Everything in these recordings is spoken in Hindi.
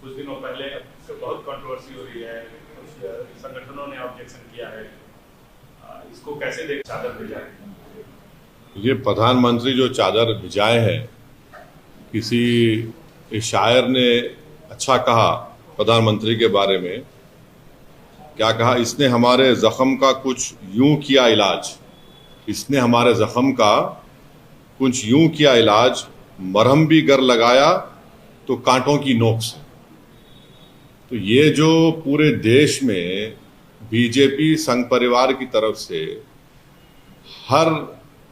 कुछ दिनों पहले बहुत कंट्रोवर्सी हो रही है, कुछ संगठनों ने ऑब्जेक्शन किया है, इसको कैसे देख चादर भिजाए? ये प्रधानमंत्री जो चादर भिजाए हैं, किसी शायर ने अच्छा कहा प्रधानमंत्री के बारे में। क्या कहा? इसने हमारे जख्म का कुछ यूं किया इलाज, इसने हमारे जख्म का कुछ यूं किया इलाज, मरहम भी गर लगाया तो कांटों की नोक से। तो ये जो पूरे देश में बीजेपी संघ परिवार की तरफ से हर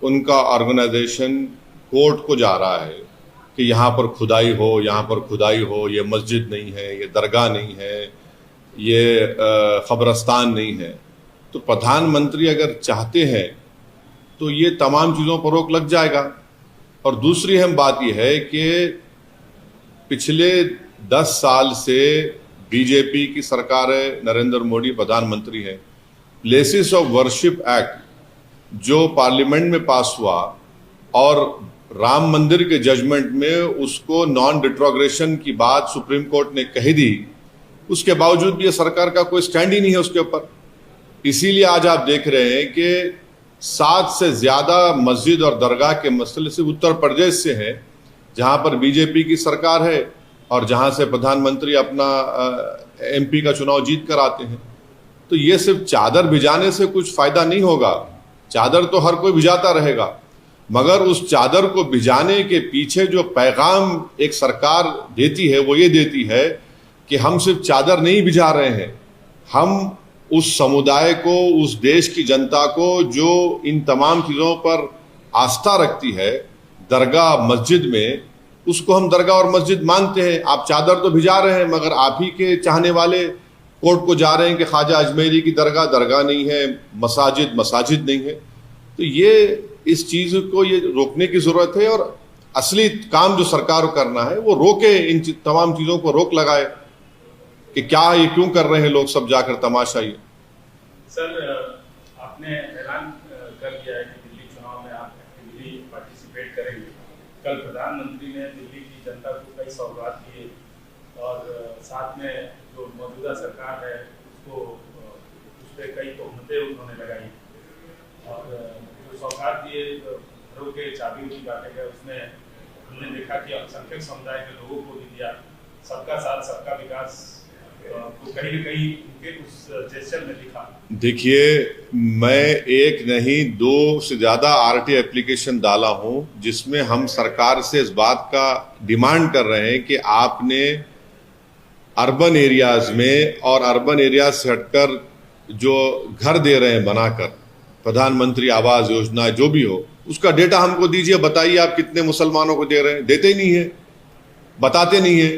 उनका ऑर्गेनाइजेशन कोर्ट को जा रहा है कि यहाँ पर खुदाई हो, यहाँ पर खुदाई हो, ये मस्जिद नहीं है, ये दरगाह नहीं है, ये कब्रस्तान नहीं है। तो प्रधानमंत्री अगर चाहते हैं तो ये तमाम चीज़ों पर रोक लग जाएगा। और दूसरी अहम बात यह है कि पिछले 10 साल से बीजेपी की सरकार है, नरेंद्र मोदी प्रधानमंत्री है। प्लेसेस ऑफ वर्शिप एक्ट जो पार्लियामेंट में पास हुआ और राम मंदिर के जजमेंट में उसको नॉन रिट्रोग्रेशन की बात सुप्रीम कोर्ट ने कही दी, उसके बावजूद भी ये सरकार का कोई स्टैंड ही नहीं है उसके ऊपर। इसीलिए आज आप देख रहे हैं कि 7 से ज्यादा मस्जिद और दरगाह के मसले सिर्फ उत्तर प्रदेश से है, जहां पर बीजेपी की सरकार है और जहां से प्रधानमंत्री अपना एमपी का चुनाव जीत कर आते हैं। तो ये सिर्फ चादर भिजाने से कुछ फायदा नहीं होगा। चादर तो हर कोई भिजाता रहेगा, मगर उस चादर को भिजाने के पीछे जो पैगाम एक सरकार देती है वो ये देती है कि हम सिर्फ चादर नहीं भिजा रहे हैं, हम उस समुदाय को, उस देश की जनता को जो इन तमाम चीज़ों पर आस्था रखती है, दरगाह मस्जिद में, उसको हम दरगाह और मस्जिद मानते हैं। आप चादर तो भिजा रहे हैं, मगर आप ही के चाहने वाले कोर्ट को जा रहे हैं कि ख्वाजा अजमेरी की दरगाह दरगाह नहीं है, मसाजिद मसाजिद नहीं है। तो ये इस चीज़ को ये रोकने की ज़रूरत है और असली काम जो सरकार को करना है वो रोके, इन तमाम चीज़ों को रोक लगाए कि क्या ये क्यों कर रहे हैं लोग सब जाकर तमाशा। ये सर, आपने ऐलान कर दिया है कि दिल्ली चुनाव में आप एक्टिवली पार्टिसिपेट करेंगे। कल प्रधानमंत्री ने दिल्ली की जनता को कई सौगात दिए और साथ में जो मौजूदा सरकार है उसको उस पर कई तोहमतें उन्होंने लगाई और जो सौगात दिए, घरों के चाबी भी बांटे गए, उसमें हमने देखा कि अल्पसंख्यक समुदाय के लोगों को भी दिया। सबका साथ सबका विकास तो कहीं न कहीं उनके उस जेस्चर में दिखा। देखिए, मैं एक नहीं 2 से ज़्यादा आरटी एप्लीकेशन डाला हूं जिसमें हम सरकार से इस बात का डिमांड कर रहे हैं कि आपने अर्बन एरियाज में और अर्बन एरियाज से हटकर जो घर दे रहे हैं बनाकर, प्रधानमंत्री आवास योजना जो भी हो, उसका डेटा हमको दीजिए। बताइए आप कितने मुसलमानों को दे रहे हैं? देते ही नहीं है, बताते नहीं है।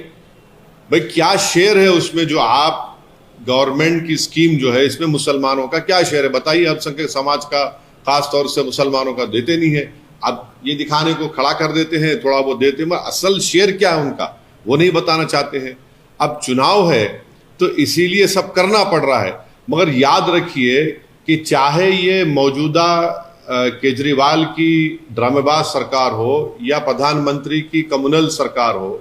भाई क्या शेयर है उसमें जो आप गवर्नमेंट की स्कीम जो है इसमें मुसलमानों का क्या शेयर है? बताइए। अल्पसंख्यक समाज का, खास तौर से मुसलमानों का देते नहीं है। अब ये दिखाने को खड़ा कर देते हैं, थोड़ा बहुत देते हैं, मगर असल शेयर क्या है उनका वो नहीं बताना चाहते हैं। अब चुनाव है तो इसीलिए सब करना पड़ रहा है, मगर याद रखिए कि चाहे ये मौजूदा केजरीवाल की ड्रामेबाज सरकार हो या प्रधानमंत्री की कम्युनल सरकार हो,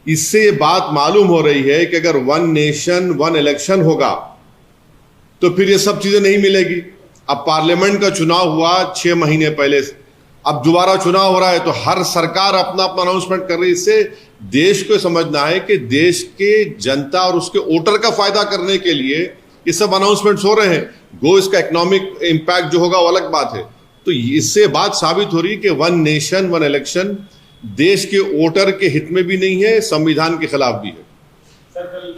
इससे ये बात मालूम हो रही है कि अगर 1 नेशन 1 इलेक्शन होगा तो फिर ये सब चीजें नहीं मिलेगी। अब पार्लियामेंट का चुनाव हुआ 6 महीने पहले, अब दोबारा चुनाव हो रहा है तो हर सरकार अपना अपना अनाउंसमेंट कर रही है। इससे देश को समझना है कि देश के जनता और उसके वोटर का फायदा करने के लिए ये सब अनाउंसमेंट्स हो रहे हैं। गो इसका इकोनॉमिक इंपैक्ट जो होगा वो अलग बात है। तो इससे बात साबित हो रही है कि 1 नेशन 1 इलेक्शन देश के वोटर के हित में भी नहीं है, संविधान के खिलाफ भी है।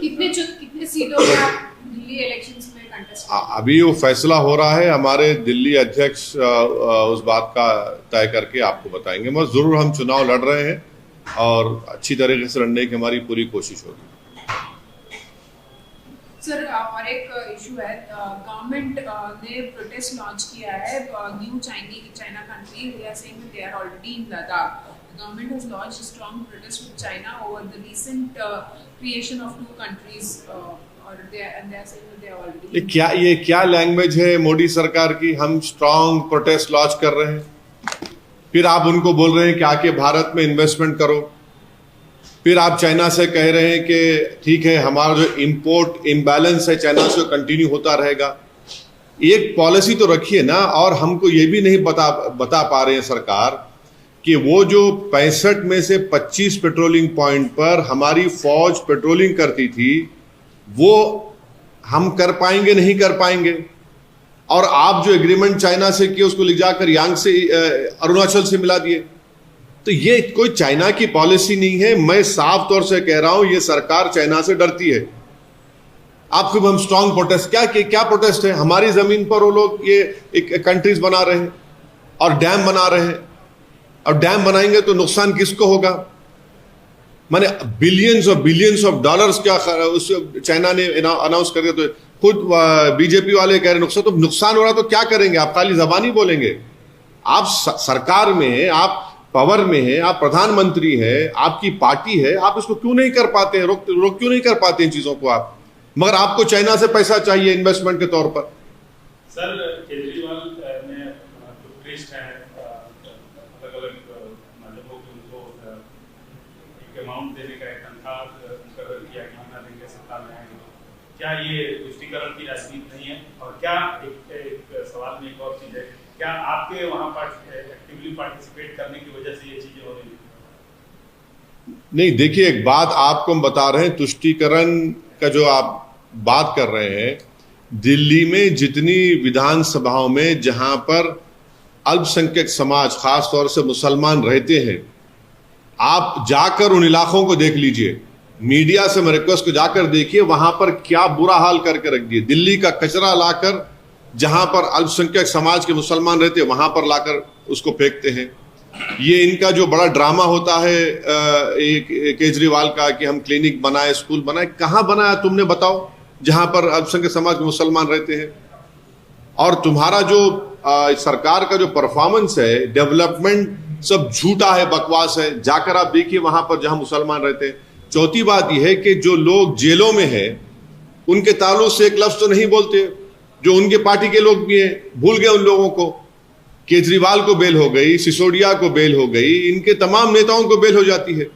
कितने सीटों में आप दिल्ली इलेक्शंस में कंटेस्ट? अभी वो फैसला हो रहा है, हमारे दिल्ली अध्यक्ष उस बात का तय करके आपको बताएंगे। मगर जरूर हम चुनाव लड़ रहे हैं और अच्छी तरीके से लड़ने की हमारी पूरी कोशिश होगी। सर, और एक इशू है, गवर्नमेंट ने प्रोटेस्ट लॉन्च किया है, new China country, they are saying they are already in Ladakh. The government has launched a strong protest with China over the recent creation of 2 countries, or they are saying that they are already. ये क्या लैंग्वेज है मोदी सरकार की? हम स्ट्रांग प्रोटेस्ट लॉन्च कर रहे हैं, फिर आप उनको बोल रहे हैं कि आके भारत में इन्वेस्टमेंट करो। फिर आप चाइना से कह रहे हैं कि ठीक है, हमारा जो इंपोर्ट इम्बैलेंस है चाइना से कंटिन्यू होता रहेगा। एक पॉलिसी तो रखिए ना। और हमको ये भी नहीं बता पा रहे हैं सरकार कि वो जो 65 में से 25 पेट्रोलिंग पॉइंट पर हमारी फौज पेट्रोलिंग करती थी, वो हम कर पाएंगे नहीं कर पाएंगे। और आप जो एग्रीमेंट चाइना से किए उसको ले जाकर यांग से अरुणाचल से मिला दिए। तो ये कोई चाइना की पॉलिसी नहीं है। मैं साफ तौर से कह रहा हूं, ये सरकार चाइना से डरती है। आपको हम स्ट्रांग प्रोटेस्ट क्या प्रोटेस्ट है? हमारी जमीन पर वो लोग ये एक कंट्रीज बना रहे हैं और डैम बना रहे हैं। और डैम बनाएंगे तो नुकसान किसको होगा? माने बिलियंस ऑफ डॉलर्स क्या उस चाइना ने अनाउंस कर दिया। तो खुद बीजेपी वाले कह रहे नुकसान हो रहा, तो क्या करेंगे? आप खाली जबानी बोलेंगे? आप सरकार में हैं, आप पावर में है, आप प्रधानमंत्री है, आपकी पार्टी है, आप इसको क्यों नहीं कर पाते हैं? रोक क्यों नहीं कर पाते इन चीजों को आप? मगर आपको चाइना से पैसा चाहिए इन्वेस्टमेंट के तौर पर। सर, केजरीवाल ने जो प्रेस्ट है अलग अलग माध्यमों को उनको एक अमाउंट देने का एक तनख्वाह मुकर्रर किया कि हम देंगे सत्ता में आएंगे। क्या ये तुष्टीकरण की राजनीति नहीं है? और क्या एक सवाल में एक और चीज है, क्या आपके वहां पर एक्टिवली पार्टिसिपेट करने की वजह से ये चीजें हो रही हैं? नहीं, देखिए, एक बात आपको हम बता रहे हैं, तुष्टीकरण का जो आप बात कर रहे हैं, दिल्ली में जितनी विधानसभाओं में जहां पर अल्पसंख्यक समाज, खास तौर से मुसलमान रहते हैं, आप जाकर उन इलाकों को देख लीजिए। मीडिया से मैं रिक्वेस्ट को जाकर देखिए, वहां पर क्या बुरा हाल करके रख दिए। दिल्ली का कचरा लाकर जहां पर अल्पसंख्यक समाज के मुसलमान रहते हैं वहां पर लाकर उसको फेंकते हैं। ये इनका जो बड़ा ड्रामा होता है केजरीवाल का कि हम क्लिनिक बनाए, स्कूल बनाए। कहां बनाया तुमने, बताओ, जहां पर अल्पसंख्यक समाज के मुसलमान रहते हैं? और तुम्हारा जो सरकार का जो परफॉर्मेंस है, डेवलपमेंट सब झूठा है, बकवास है। जाकर आप देखिए वहां पर जहां मुसलमान रहते हैं। चौथी बात यह है कि जो लोग जेलों में हैं उनके ताल्लुक से एक लफ्ज तो नहीं बोलते। जो उनके पार्टी के लोग भी हैं, भूल गए उन लोगों को। केजरीवाल को बेल हो गई, सिसोदिया को बेल हो गई, इनके तमाम नेताओं को बेल हो जाती है।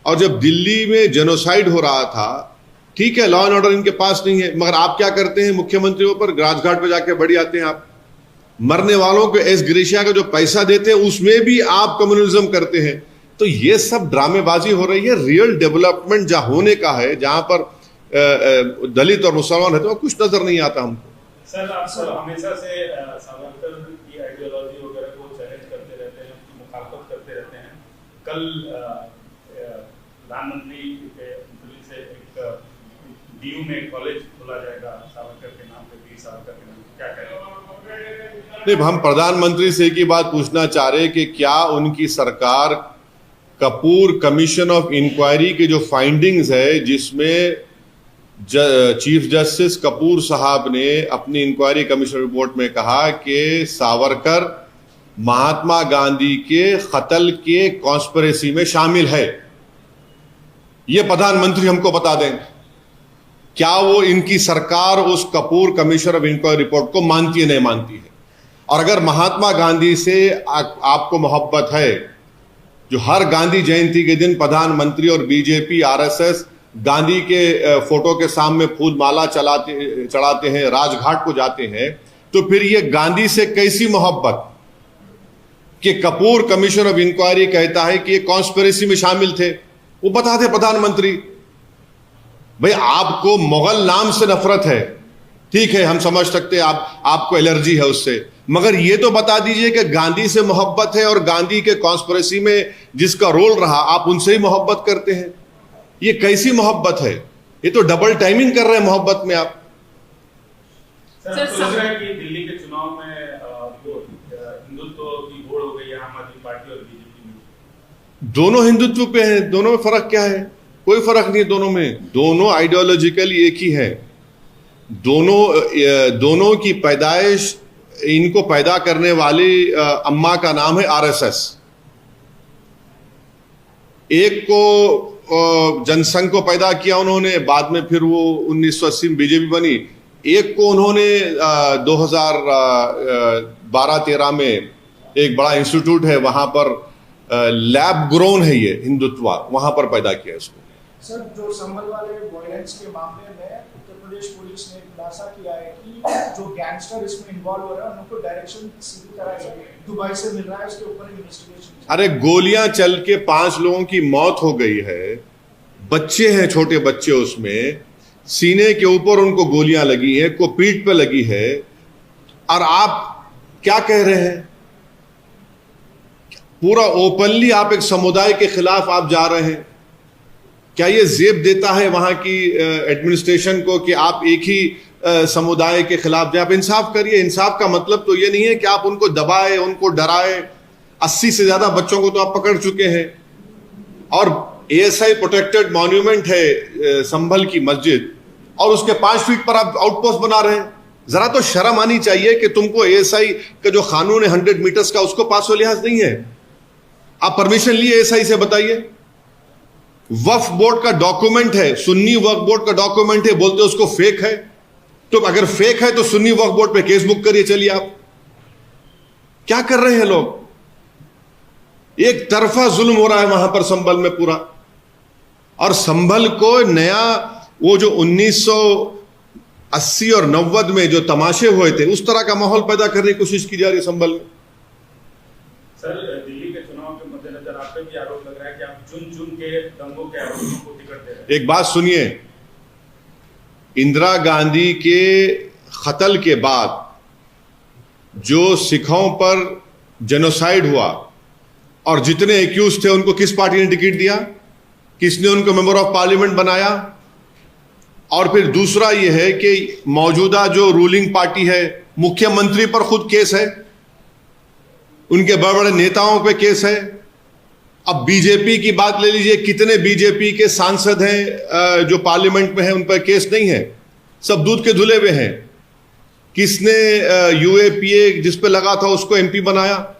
और जब दिल्ली में जेनोसाइड हो रहा था, ठीक है, लॉ एंड ऑर्डर इनके पास नहीं है, मगर आप क्या करते हैं? मुख्यमंत्रियों पर राजघाट पर जाके बढ़ी आते हैं आप। मरने वालों को एस ग्रेशिया का जो पैसा देते हैं उसमें भी आप कम्युनलिज्म करते हैं। तो ये सब ड्रामेबाजी हो रही है। रियल डेवलपमेंट जहां होने का है, जहां पर दलित और मुसलमान रहते हैं, कुछ नजर नहीं आता हमको। सर, आप हमेशा से सावरकर की आइडियोलॉजी वगैरह को चैलेंज करते रहते हैं, उसकी मुखालफत करते रहते हैं। कल प्रधानमंत्री से एक डीयू में कॉलेज खोला जाएगा सावरकर के नाम पे, वीर सावरकर के नाम पे, क्या कहेंगे? नहीं, हम प्रधानमंत्री से एक ही बात पूछना चाह रहे हैं कि क्या उनकी सरकार कपूर कमीशन ऑफ इंक्वायरी के जो फाइंडिंग्स है, जिसमें चीफ जस्टिस कपूर साहब ने अपनी इंक्वायरी कमीशन रिपोर्ट में कहा कि सावरकर महात्मा गांधी के कत्ल के कॉन्स्पिरेसी में शामिल है, ये प्रधानमंत्री हमको बता दें। क्या वो इनकी सरकार उस Kapoor commission of inquiry report को मानती है, नहीं मानती है? और अगर महात्मा गांधी से आपको मोहब्बत है, जो हर गांधी जयंती के दिन प्रधानमंत्री और बीजेपी आरएसएस गांधी के फोटो के सामने फूल माला चढ़ाते हैं, राजघाट को जाते हैं, तो फिर ये गांधी से कैसी मोहब्बत कि कपूर कमीशन ऑफ इंक्वायरी कहता है कि ये कॉन्स्पिरेसी में शामिल थे? वो बताते प्रधानमंत्री। भाई, आपको मुगल नाम से नफरत है, ठीक है, हम समझ सकते हैं, आपको एलर्जी है उससे, मगर ये तो बता दीजिए कि गांधी से मोहब्बत है और गांधी के कॉन्स्पिरेसी में जिसका रोल रहा, आप उनसे ही मोहब्बत करते हैं। ये कैसी मोहब्बत है? ये तो डबल टाइमिंग कर रहे हैं मोहब्बत में आप। सर, लग रहा है कि दिल्ली के चुनाव में हिंदुत्व की होड़ हो गई है आम आदमी पार्टी और बीजेपी में। दोनों हिंदुत्व पे हैं, दोनों में फर्क क्या है? कोई फर्क नहीं है दोनों में। दोनों आइडियोलॉजिकली एक ही है। दोनों की पैदाइश, इनको पैदा करने वाली अम्मा का नाम है आरएसएस। एक को जनसंघ को पैदा किया उन्होंने, बाद में फिर वो 1980 में बीजेपी बनी। एक को उन्होंने 2012-13 में एक बड़ा इंस्टीट्यूट है, वहां पर लैब ग्रोन है ये हिंदुत्व, वहां पर पैदा किया इसको। सर, जो संभल वाले वायलेंस के मामले में उत्तर प्रदेश पुलिस ने खुलासा किया है कि जो गैंगस्टर इसमें इन्वॉल्व हो रहे हैं उनको डायरेक्शन सीधी तरह से दुबई से मिल रहा है, उसके ऊपर इन्वेस्टिगेशन। अरे गोलियां चल के 5 लोगों की मौत हो गई है, बच्चे हैं, छोटे बच्चे, उसमें सीने के ऊपर उनको गोलियां लगी है, को पीठ पे लगी है, और आप क्या कह रहे हैं? पूरा ओपनली आप एक समुदाय के खिलाफ आप जा रहे हैं। क्या ये जेब देता है वहां की एडमिनिस्ट्रेशन को कि आप एक ही समुदाय के खिलाफ जाए? आप इंसाफ करिए। इंसाफ का मतलब तो ये नहीं है कि आप उनको दबाए, उनको डराए। 80 से ज्यादा बच्चों को तो आप पकड़ चुके हैं, और एएसआई प्रोटेक्टेड मॉन्यूमेंट है संभल की मस्जिद, और उसके 5 फीट पर आप आउटपोस्ट बना रहे हैं। जरा तो शर्म आनी चाहिए कि तुमको एएसआई का जो कानून है 100 मीटर्स का, उसको पास व लिहाज नहीं है। आप परमिशन लिए एएसआई से? बताइए। वक्फ बोर्ड का डॉक्यूमेंट है, सुन्नी वक्फ बोर्ड का डॉक्यूमेंट है, बोलते उसको फेक है। तो अगर फेक है तो सुन्नी वक्फ बोर्ड पे केस बुक करिए। चलिए, आप क्या कर रहे हैं लोग? एक तरफा जुल्म हो रहा है वहां पर संभल में पूरा। और संभल को नया वो जो 1980 और 90 में जो तमाशे हुए थे, उस तरह का माहौल पैदा करने की कोशिश की जा रही है संभल में। सर, दिल्ली के चुनाव के मद्देनजर आप पे भी आरोप लग रहा है कि आप चुन के दंगों के आरोपियों को टिकट दे रहे हैं। एक बात सुनिए, इंदिरा गांधी के कत्ल के बाद जो सिखों पर जेनोसाइड हुआ और जितने एक्यूज थे उनको किस पार्टी ने टिकट दिया? किसने उनको मेंबर ऑफ पार्लियामेंट बनाया? और फिर दूसरा यह है कि मौजूदा जो रूलिंग पार्टी है, मुख्यमंत्री पर खुद केस है, उनके बड़े बड़े नेताओं पे केस है। अब बीजेपी की बात ले लीजिए, कितने बीजेपी के सांसद हैं जो पार्लियामेंट में हैं, उन पर केस नहीं है, सब दूध के धुले हुए हैं। किसने यूएपीए जिस पे लगा था उसको एमपी बनाया?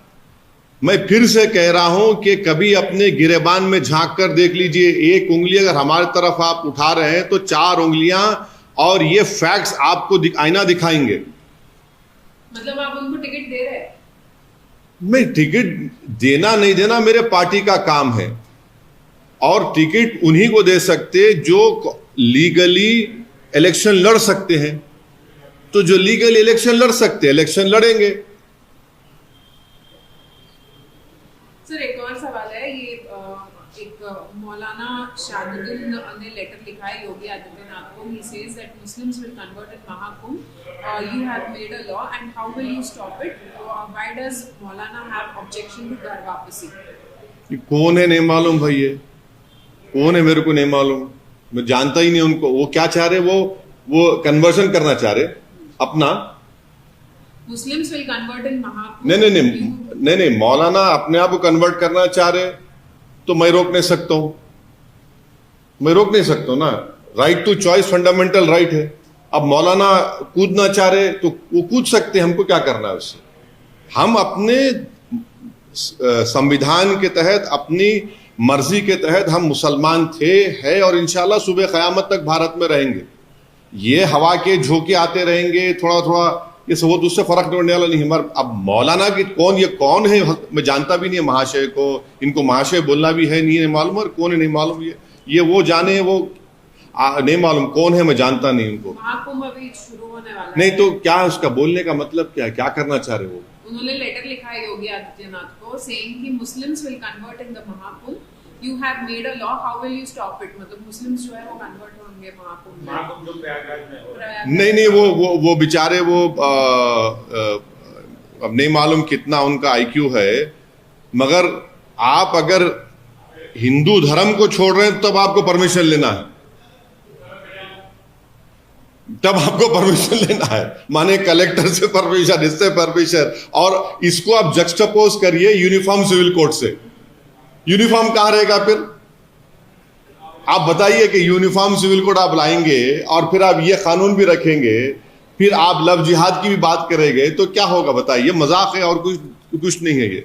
मैं फिर से कह रहा हूं कि कभी अपने गिरेबान में झांक कर देख लीजिए। एक उंगली अगर हमारी तरफ आप उठा रहे हैं तो 4 उंगलियां, और ये फैक्ट्स आपको आईना दिखाएंगे। मतलब आप उनको टिकट दे रहे हैं? मैं टिकट देना नहीं देना मेरे पार्टी का काम है, और टिकट उन्हीं को दे सकते जो लीगली इलेक्शन लड़ सकते हैं। तो जो लीगली इलेक्शन लड़ सकते हैं, इलेक्शन लड़ेंगे। सर, एक और सवाल है। ये एक मौलाना शाहिदुल ने लेटर लिखा है योगी आदित्यनाथ को। He says that Muslims will convert in Mahakumbh. You have made a law, and how will you stop it? Why does Maulana have objection to घर वापसी? कौन है नहीं मालूम भाई, ये कौन है मेरे को नहीं मालूम, मैं जानता ही नहीं उनको। वो क्या चाह रहे? वो कन्वर्शन करना चाह रहे अपना। Muslims will convert in Mahakumbh. नहीं, मौलाना अपने आप को कन्वर्ट करना चाह रहे तो मैं रोक नहीं सकता हूं। मैं रोक नहीं सकता हूं ना। Right to choice fundamental right है। अब मौलाना कूदना चाह रहे तो वो कूद सकते हैं, हमको क्या करना है उससे? हम अपने संविधान के तहत, अपनी मर्जी के तहत हम मुसलमान थे, है, और इंशाल्लाह सुबह क़यामत तक भारत में रहेंगे। ये हवा के झोंके आते रहेंगे थोड़ा थोड़ा, ये सब उससे फर्क पड़ने वाला नहीं। हमारे अब मौलाना की ये कौन है मैं जानता भी नहीं है महाशय को। इनको महाशय बोलना भी है नहीं मालूम, और कौन है नहीं मालूम। ये वो जाने, वो नहीं मालूम कौन है, मैं जानता नहीं उनको। महाकुंभ अभी शुरू होने वाला नहीं है। तो क्या उसका बोलने का मतलब क्या है? क्या करना चाह रहे वो? उन्होंने लेटर लिखा है योगी आदित्यनाथ को, सेइंग कि Muslims will convert in the Mahakumbh. You have made a law, how will you stop it? मतलब मुस्लिम्स जो है वो कन्वर्ट होंगे महाकुंभ में। महाकुंभ जो प्रयागराज में हो रहा है। नहीं, वो बेचारे वो अब नहीं मालूम कितना उनका आईक्यू है, मगर आप अगर हिंदू धर्म को छोड़ रहे हैं तब आपको परमिशन लेना है, तब आपको परमिशन लेना है। माने कलेक्टर से परमिशन, इससे परमिशन, और इसको आप जक्सटापोज करिए यूनिफॉर्म सिविल कोड से। यूनिफॉर्म कहां रहेगा फिर? आप बताइए कि यूनिफॉर्म सिविल कोड आप लाएंगे और फिर आप ये कानून भी रखेंगे, फिर आप लव जिहाद की भी बात करेंगे, तो क्या होगा बताइए? मजाक है और कुछ नहीं है ये।